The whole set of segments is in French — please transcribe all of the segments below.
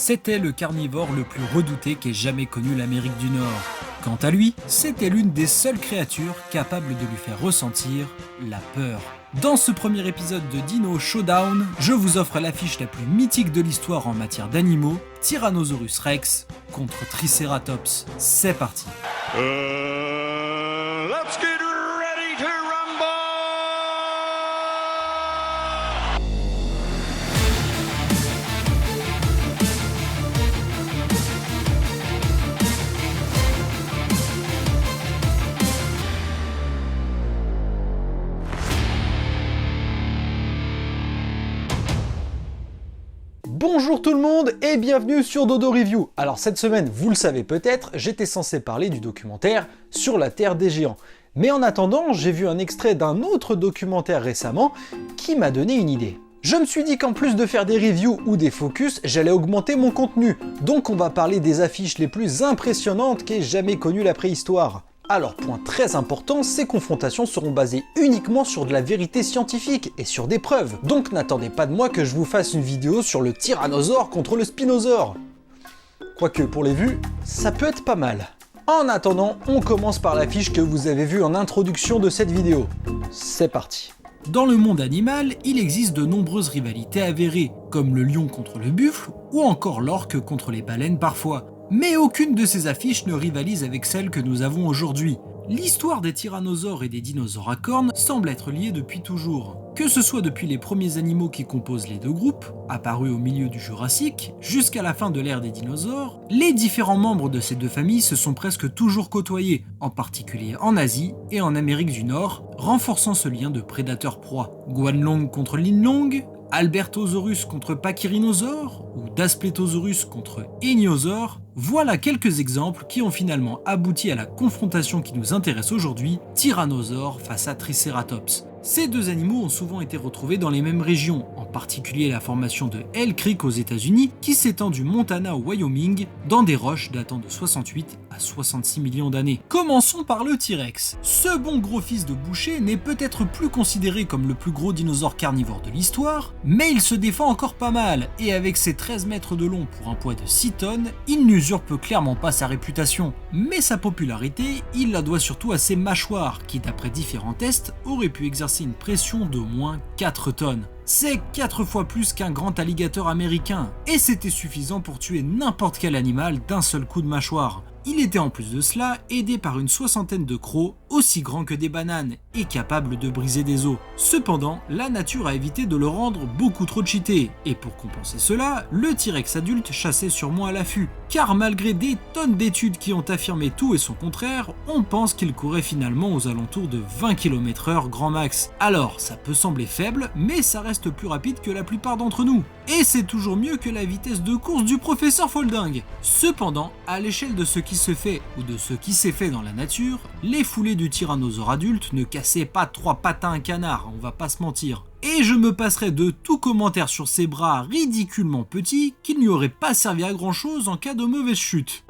c'était le carnivore le plus redouté qu'ait jamais connu l'Amérique du Nord. Quant à lui, c'était l'une des seules créatures capables de lui faire ressentir la peur. Dans ce premier épisode de Dino Showdown, je vous offre l'affiche la plus mythique de l'histoire en matière d'animaux, Tyrannosaurus Rex contre Triceratops. C'est parti. Let's get ready to rumble! Bonjour tout le monde et bienvenue sur Dodo Review. Alors cette semaine, vous le savez peut-être, j'étais censé parler du documentaire sur la Terre des Géants. Mais en attendant, j'ai vu un extrait d'un autre documentaire récemment qui m'a donné une idée. Je me suis dit qu'en plus de faire des reviews ou des focus, j'allais augmenter mon contenu. Donc on va parler des affiches les plus impressionnantes qu'ait jamais connues la préhistoire. Alors, point très important, ces confrontations seront basées uniquement sur de la vérité scientifique et sur des preuves. Donc n'attendez pas de moi que je vous fasse une vidéo sur le tyrannosaure contre le spinosaure. Quoique, pour les vues, ça peut être pas mal. En attendant, on commence par l'affiche que vous avez vue en introduction de cette vidéo. C'est parti. Dans le monde animal, il existe de nombreuses rivalités avérées, comme le lion contre le buffle ou encore l'orque contre les baleines parfois. Mais aucune de ces affiches ne rivalise avec celle que nous avons aujourd'hui. L'histoire des tyrannosaures et des dinosaures à cornes semble être liée depuis toujours. Que ce soit depuis les premiers animaux qui composent les deux groupes, apparus au milieu du Jurassique, jusqu'à la fin de l'ère des dinosaures, les différents membres de ces deux familles se sont presque toujours côtoyés, en particulier en Asie et en Amérique du Nord, renforçant ce lien de prédateur-proie. Guanlong contre Linlong, Albertosaurus contre Pachyrhinosaure ou Daspletosaurus contre Ichthyosaure, voilà quelques exemples qui ont finalement abouti à la confrontation qui nous intéresse aujourd'hui, Tyrannosaure face à Triceratops. Ces deux animaux ont souvent été retrouvés dans les mêmes régions, en particulier la formation de Hell Creek aux États-Unis qui s'étend du Montana au Wyoming dans des roches datant de 68 à 66 millions d'années. Commençons par le T-Rex. Ce bon gros fils de boucher n'est peut-être plus considéré comme le plus gros dinosaure carnivore de l'histoire, mais il se défend encore pas mal et avec ses 13 mètres de long pour un poids de 6 tonnes, il n'usurpe clairement pas sa réputation. Mais sa popularité, il la doit surtout à ses mâchoires qui, d'après différents tests, auraient pu exercer une pression d'au moins 4 tonnes. C'est 4 fois plus qu'un grand alligator américain, et c'était suffisant pour tuer n'importe quel animal d'un seul coup de mâchoire. Il était en plus de cela aidé par une soixantaine de crocs aussi grands que des bananes et capables de briser des os. Cependant, la nature a évité de le rendre beaucoup trop cheaté, et pour compenser cela, le T-Rex adulte chassait sûrement à l'affût, car malgré des tonnes d'études qui ont affirmé tout et son contraire, on pense qu'il courait finalement aux alentours de 20 km/h grand max. Alors, ça peut sembler faible, mais ça reste plus rapide que la plupart d'entre nous. Et c'est toujours mieux que la vitesse de course du professeur Folding. Cependant, à l'échelle de ce qui se fait ou de ce qui s'est fait dans la nature, les foulées du tyrannosaure adulte ne cassaient pas 3 pattes à un canard, on va pas se mentir. Et je me passerai de tout commentaire sur ses bras ridiculement petits qui n'y auraient pas servi à grand chose en cas de mauvaise chute.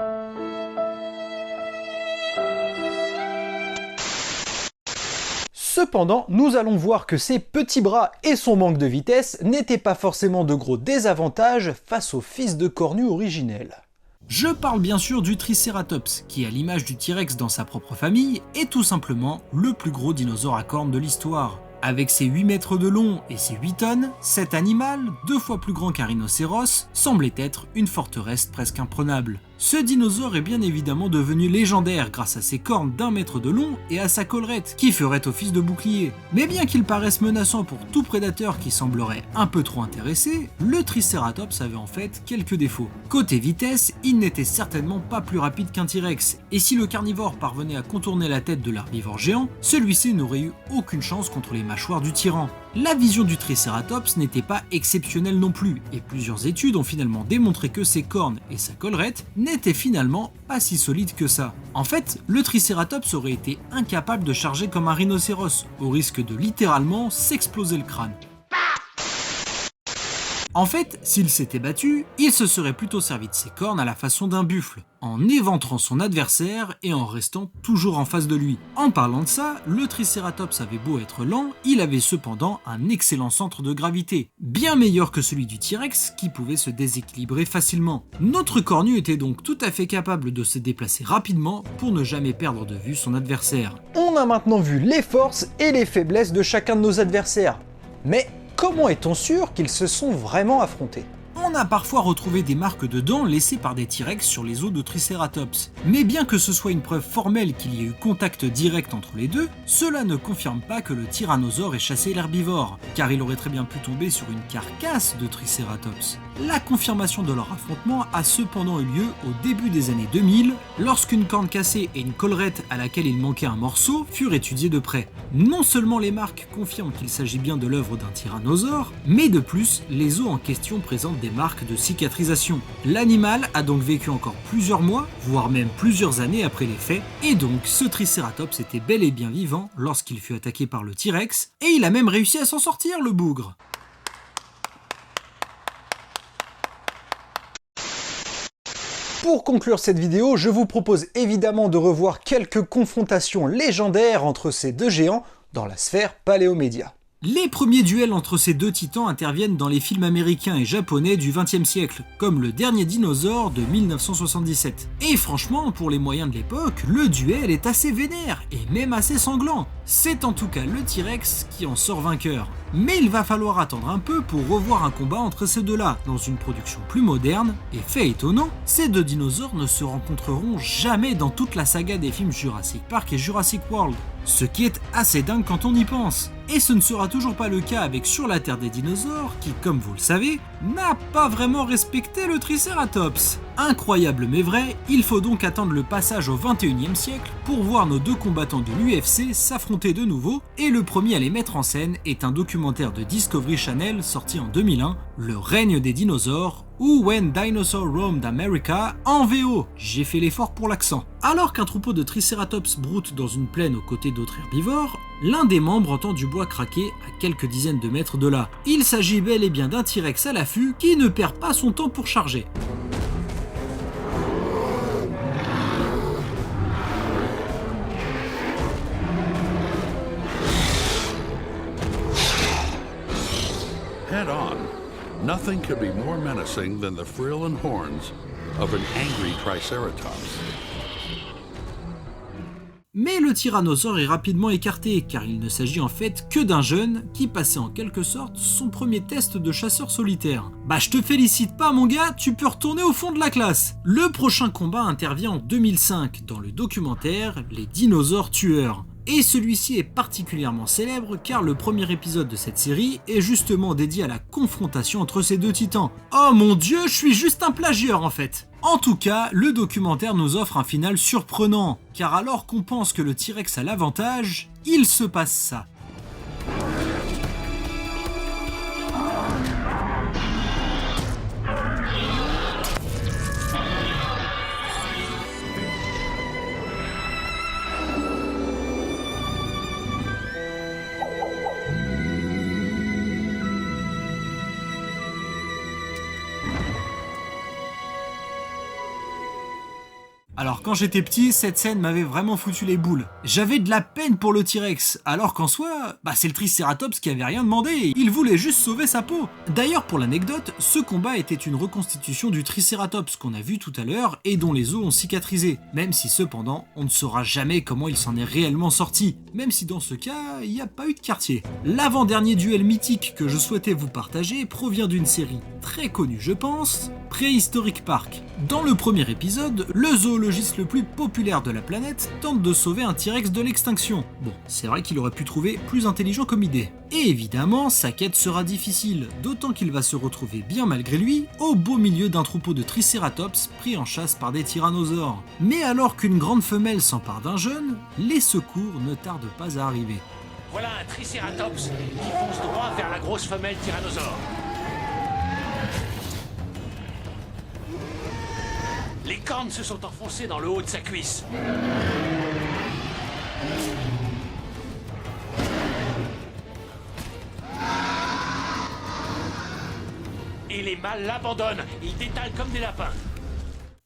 Cependant, nous allons voir que ses petits bras et son manque de vitesse n'étaient pas forcément de gros désavantages face au fils de cornu originel. Je parle bien sûr du Triceratops, qui à l'image du T-Rex dans sa propre famille, est tout simplement le plus gros dinosaure à cornes de l'histoire. Avec ses 8 mètres de long et ses 8 tonnes, cet animal, 2 fois plus grand qu'un rhinocéros, semblait être une forteresse presque imprenable. Ce dinosaure est bien évidemment devenu légendaire grâce à ses cornes d'1 mètre de long et à sa collerette, qui ferait office de bouclier. Mais bien qu'il paraisse menaçant pour tout prédateur qui semblerait un peu trop intéressé, le Triceratops avait en fait quelques défauts. Côté vitesse, il n'était certainement pas plus rapide qu'un T-Rex, et si le carnivore parvenait à contourner la tête de l'herbivore géant, celui-ci n'aurait eu aucune chance contre les mâchoires du tyran. La vision du Triceratops n'était pas exceptionnelle non plus, et plusieurs études ont finalement démontré que ses cornes et sa collerette n'étaient finalement pas si solides que ça. En fait, le Triceratops aurait été incapable de charger comme un rhinocéros, au risque de littéralement s'exploser le crâne. En fait, s'il s'était battu, il se serait plutôt servi de ses cornes à la façon d'un buffle, en éventrant son adversaire et en restant toujours en face de lui. En parlant de ça, le Triceratops avait beau être lent, il avait cependant un excellent centre de gravité, bien meilleur que celui du T-Rex qui pouvait se déséquilibrer facilement. Notre cornu était donc tout à fait capable de se déplacer rapidement pour ne jamais perdre de vue son adversaire. On a maintenant vu les forces et les faiblesses de chacun de nos adversaires. Mais comment est-on sûr qu'ils se sont vraiment affrontés ? On a parfois retrouvé des marques de dents laissées par des T-Rex sur les os de Triceratops. Mais bien que ce soit une preuve formelle qu'il y ait eu contact direct entre les deux, cela ne confirme pas que le tyrannosaure ait chassé l'herbivore, car il aurait très bien pu tomber sur une carcasse de Triceratops. La confirmation de leur affrontement a cependant eu lieu au début des années 2000, lorsqu'une corne cassée et une collerette à laquelle il manquait un morceau furent étudiées de près. Non seulement les marques confirment qu'il s'agit bien de l'œuvre d'un tyrannosaure, mais de plus, les os en question présentent des marques de cicatrisation. L'animal a donc vécu encore plusieurs mois, voire même plusieurs années après les faits, et donc ce Triceratops était bel et bien vivant lorsqu'il fut attaqué par le T-Rex, et il a même réussi à s'en sortir, le bougre. Pour conclure cette vidéo, je vous propose évidemment de revoir quelques confrontations légendaires entre ces deux géants dans la sphère Paléomédia. Les premiers duels entre ces deux titans interviennent dans les films américains et japonais du XXe siècle, comme Le Dernier Dinosaure de 1977. Et franchement, pour les moyens de l'époque, le duel est assez vénère, et même assez sanglant. C'est en tout cas le T-Rex qui en sort vainqueur. Mais il va falloir attendre un peu pour revoir un combat entre ces deux-là, dans une production plus moderne, et fait étonnant, ces deux dinosaures ne se rencontreront jamais dans toute la saga des films Jurassic Park et Jurassic World. Ce qui est assez dingue quand on y pense. Et ce ne sera toujours pas le cas avec Sur la Terre des dinosaures, qui, comme vous le savez, n'a pas vraiment respecté le Triceratops. Incroyable mais vrai, il faut donc attendre le passage au 21e siècle pour voir nos deux combattants de l'UFC s'affronter de nouveau, et le premier à les mettre en scène est un documentaire de Discovery Channel sorti en 2001, Le règne des dinosaures, ou When Dinosaurs Roamed America en VO, j'ai fait l'effort pour l'accent. Alors qu'un troupeau de Triceratops broute dans une plaine aux côtés d'autres herbivores, l'un des membres entend du bois craquer à quelques dizaines de mètres de là. Il s'agit bel et bien d'un T-Rex à l'affût qui ne perd pas son temps pour charger. Head on, nothing could be more menacing than the frill and horns of an angry Triceratops. Mais le tyrannosaure est rapidement écarté, car il ne s'agit en fait que d'un jeune qui passait en quelque sorte son premier test de chasseur solitaire. Bah je te félicite pas mon gars, tu peux retourner au fond de la classe. Le prochain combat intervient en 2005 dans le documentaire Les dinosaures tueurs. Et celui-ci est particulièrement célèbre car le premier épisode de cette série est justement dédié à la confrontation entre ces deux titans. Oh mon dieu, je suis juste un plagieur en fait. En tout cas, le documentaire nous offre un final surprenant, car alors qu'on pense que le T-Rex a l'avantage, il se passe ça. Alors quand j'étais petit, cette scène m'avait vraiment foutu les boules. J'avais de la peine pour le T-Rex, alors qu'en soi, c'est le Triceratops qui avait rien demandé, il voulait juste sauver sa peau. D'ailleurs pour l'anecdote, ce combat était une reconstitution du Triceratops qu'on a vu tout à l'heure et dont les os ont cicatrisé, même si cependant on ne saura jamais comment il s'en est réellement sorti, même si dans ce cas, il n'y a pas eu de quartier. L'avant-dernier duel mythique que je souhaitais vous partager provient d'une série très connue je pense, Préhistoric Park. Dans le premier épisode, le zoologiste le plus populaire de la planète tente de sauver un T-Rex de l'extinction. Bon, c'est vrai qu'il aurait pu trouver plus intelligent comme idée. Et évidemment, sa quête sera difficile, d'autant qu'il va se retrouver bien malgré lui au beau milieu d'un troupeau de Triceratops pris en chasse par des tyrannosaures. Mais alors qu'une grande femelle s'empare d'un jeune, les secours ne tardent pas à arriver. Voilà un Triceratops qui fonce droit vers la grosse femelle tyrannosaure. Les cornes se sont enfoncées dans le haut de sa cuisse. les mâles l'abandonnent. Ils détalent comme des lapins.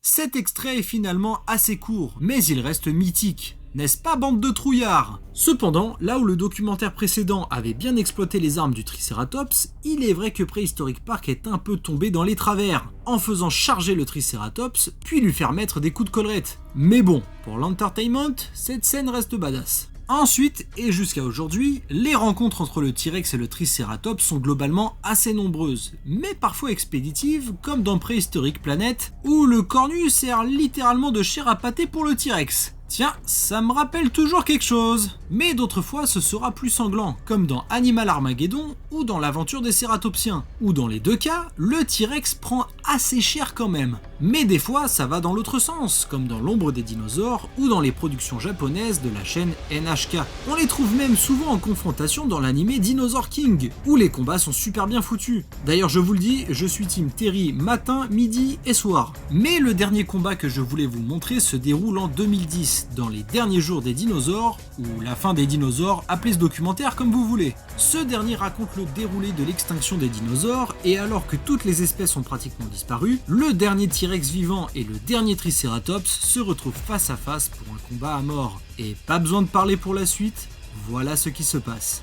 Cet extrait est finalement assez court, mais il reste mythique. N'est-ce pas, bande de trouillards? Cependant, là où le documentaire précédent avait bien exploité les armes du Triceratops, il est vrai que Prehistoric Park est un peu tombé dans les travers, en faisant charger le Triceratops, puis lui faire mettre des coups de collerette. Mais bon, pour l'entertainment, cette scène reste badass. Ensuite, et jusqu'à aujourd'hui, les rencontres entre le T-Rex et le Triceratops sont globalement assez nombreuses, mais parfois expéditives, comme dans Prehistoric Planet, où le cornu sert littéralement de chair à pâté pour le T-Rex. Tiens, ça me rappelle toujours quelque chose. Mais d'autres fois ce sera plus sanglant, comme dans Animal Armageddon ou dans l'aventure des Cératopsiens, où dans les deux cas, le T-Rex prend assez cher quand même. Mais des fois ça va dans l'autre sens, comme dans L'ombre des dinosaures ou dans les productions japonaises de la chaîne NHK. On les trouve même souvent en confrontation dans l'anime Dinosaur King, où les combats sont super bien foutus. D'ailleurs je vous le dis, je suis team Terry matin, midi et soir. Mais le dernier combat que je voulais vous montrer se déroule en 2010, dans les derniers jours des dinosaures, ou la fin des dinosaures, appelez ce documentaire comme vous voulez. Ce dernier raconte le déroulé de l'extinction des dinosaures, et alors que toutes les espèces ont pratiquement disparu, le dernier T-Rex vivant et le dernier Triceratops se retrouvent face à face pour un combat à mort. Et pas besoin de parler pour la suite, voilà ce qui se passe.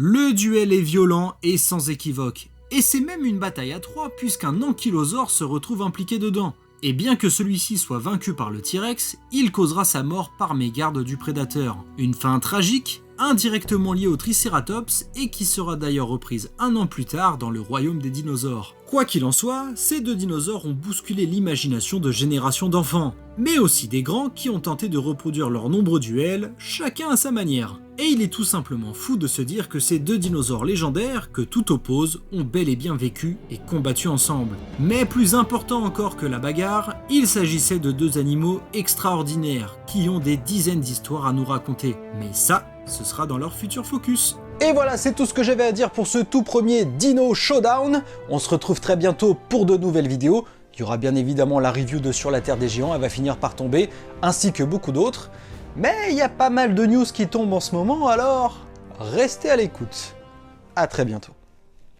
Le duel est violent et sans équivoque, et c'est même une bataille à 3 puisqu'un ankylosaure se retrouve impliqué dedans. Et bien que celui-ci soit vaincu par le T-Rex, il causera sa mort par mégarde du prédateur. Une fin tragique, indirectement liée au Triceratops et qui sera d'ailleurs reprise un an plus tard dans le royaume des dinosaures. Quoi qu'il en soit, ces deux dinosaures ont bousculé l'imagination de générations d'enfants, mais aussi des grands qui ont tenté de reproduire leurs nombreux duels, chacun à sa manière. Et il est tout simplement fou de se dire que ces deux dinosaures légendaires, que tout oppose, ont bel et bien vécu et combattu ensemble. Mais plus important encore que la bagarre, il s'agissait de deux animaux extraordinaires, qui ont des dizaines d'histoires à nous raconter. Mais ça, ce sera dans leur futur focus. Et voilà, c'est tout ce que j'avais à dire pour ce tout premier Dino Showdown. On se retrouve très bientôt pour de nouvelles vidéos. Il y aura bien évidemment la review de Sur la Terre des Géants, elle va finir par tomber, ainsi que beaucoup d'autres. Mais il y a pas mal de news qui tombent en ce moment, alors restez à l'écoute. À très bientôt.